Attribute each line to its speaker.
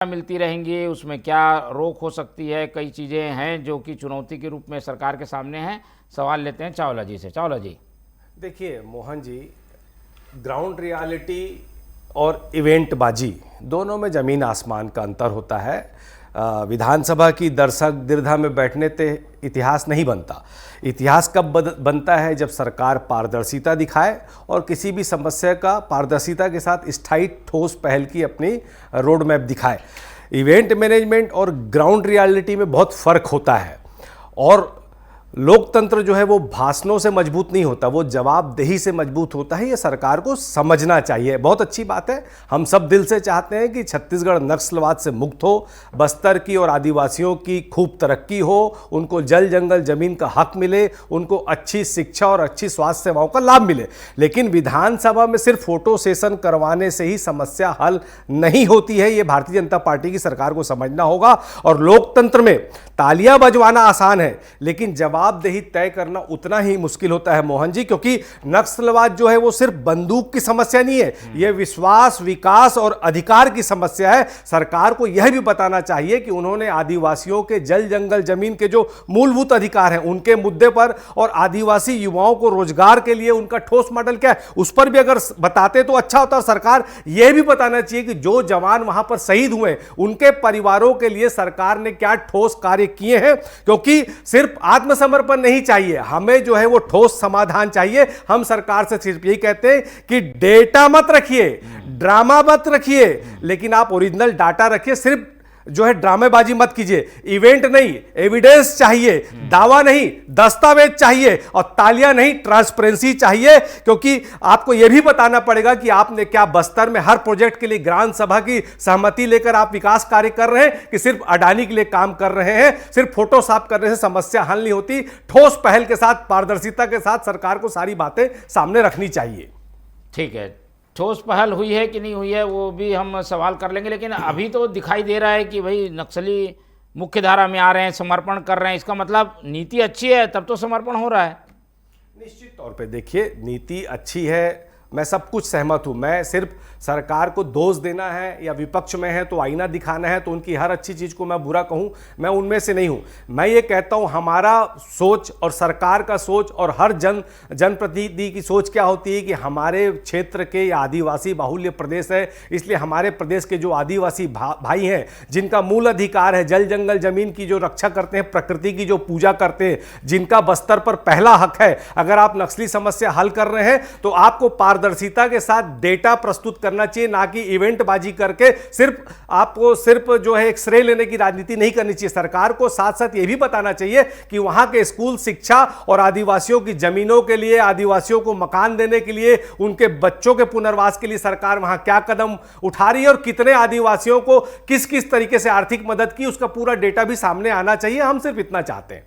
Speaker 1: मिलती रहेंगी, उसमें क्या रोक हो सकती है, कई चीज़ें हैं जो कि चुनौती के रूप में सरकार के सामने हैं। सवाल लेते हैं चावला जी से। चावला जी,
Speaker 2: देखिए मोहन जी, ग्राउंड रियलिटी और इवेंट बाजी दोनों में ज़मीन आसमान का अंतर होता है। विधानसभा की दर्शक दीर्घा में बैठने से इतिहास नहीं बनता। इतिहास कब बनता है? जब सरकार पारदर्शिता दिखाए और किसी भी समस्या का पारदर्शिता के साथ स्थायी ठोस पहल की अपनी रोड मैप दिखाए। इवेंट मैनेजमेंट और ग्राउंड रियलिटी में बहुत फ़र्क होता है। और लोकतंत्र जो है वो भाषणों से मजबूत नहीं होता, वो जवाबदेही से मजबूत होता है। ये सरकार को समझना चाहिए। बहुत अच्छी बात है, हम सब दिल से चाहते हैं कि छत्तीसगढ़ नक्सलवाद से मुक्त हो, बस्तर की और आदिवासियों की खूब तरक्की हो, उनको जल जंगल जमीन का हक मिले, उनको अच्छी शिक्षा और अच्छी स्वास्थ्य सेवाओं का लाभ मिले। लेकिन विधानसभा में सिर्फ फोटो सेशन करवाने से ही समस्या हल नहीं होती है। ये भारतीय जनता पार्टी की सरकार को समझना होगा। और लोकतंत्र में तालियां बजवाना आसान है, लेकिन जवाबदेही तय करना उतना ही मुश्किल होता है मोहन जी, क्योंकि नक्सलवाद जो है वो सिर्फ बंदूक की समस्या नहीं है, यह विश्वास, विकास और अधिकार की समस्या है। सरकार को यह भी बताना चाहिए कि उन्होंने आदिवासियों के जल जंगल जमीन के जो मूलभूत अधिकार हैं उनके मुद्दे पर और आदिवासी युवाओं को रोजगार के लिए उनका ठोस मॉडल क्या है उस पर भी अगर बताते तो अच्छा होता। सरकार यह भी बताना चाहिए कि जो जवान वहां पर शहीद हुए उनके परिवारों के लिए सरकार ने क्या ठोस कार्य किए हैं, क्योंकि सिर्फ आत्मसमर्पण नहीं चाहिए, हमें जो है वो ठोस समाधान चाहिए। हम सरकार से सिर्फ यही कहते हैं कि डेटा मत रखिए, ड्रामा मत रखिए, लेकिन आप ओरिजिनल डाटा रखिए। सिर्फ जो है ड्रामेबाजी मत कीजिए। इवेंट नहीं, एविडेंस चाहिए, दावा नहीं, दस्तावेज चाहिए, और तालियां नहीं, ट्रांसपेरेंसी चाहिए। क्योंकि आपको यह भी बताना पड़ेगा कि आपने क्या बस्तर में हर प्रोजेक्ट के लिए ग्राम सभा की सहमति लेकर आप विकास कार्य कर रहे हैं कि सिर्फ अडानी के लिए काम कर रहे हैं। सिर्फ फोटो साफ करने से समस्या हल नहीं होती। ठोस पहल के साथ, पारदर्शिता के साथ सरकार को सारी बातें सामने रखनी चाहिए।
Speaker 1: ठीक है, ठोस पहल हुई है कि नहीं हुई है वो भी हम सवाल कर लेंगे, लेकिन अभी तो दिखाई दे रहा है कि भाई नक्सली मुख्य धारा में आ रहे हैं, समर्पण कर रहे हैं। इसका मतलब नीति अच्छी है तब तो समर्पण हो रहा है।
Speaker 2: निश्चित तौर पे देखिए, नीति अच्छी है, मैं सब कुछ सहमत हूं। मैं सिर्फ सरकार को दोष देना है या विपक्ष में है तो आईना दिखाना है तो उनकी हर अच्छी चीज़ को मैं बुरा कहूं, मैं उनमें से नहीं हूं। मैं ये कहता हूं हमारा सोच और सरकार का सोच और हर जनप्रतिनिधि की सोच क्या होती है कि हमारे क्षेत्र के या आदिवासी बाहुल्य प्रदेश है, इसलिए हमारे प्रदेश के जो आदिवासी भाई हैं जिनका मूल अधिकार है, जल जंगल जमीन की जो रक्षा करते हैं, प्रकृति की जो पूजा करते हैं, जिनका बस्तर पर पहला हक है, अगर आप नक्सली समस्या हल कर रहे हैं तो आपको पारदर्शिता के साथ डेटा प्रस्तुत करना चाहिए, ना कि इवेंट बाजी करके सिर्फ जो है एक श्रेय लेने की राजनीति नहीं करनी चाहिए। सरकार को साथ साथ यह भी बताना चाहिए कि वहां के स्कूल, शिक्षा और आदिवासियों की जमीनों के लिए, आदिवासियों को मकान देने के लिए, उनके बच्चों के पुनर्वास के लिए सरकार वहां क्या कदम उठा रही है और कितने आदिवासियों को किस किस तरीके से आर्थिक मदद की, उसका पूरा डेटा भी सामने आना चाहिए। हम सिर्फ इतना चाहते हैं।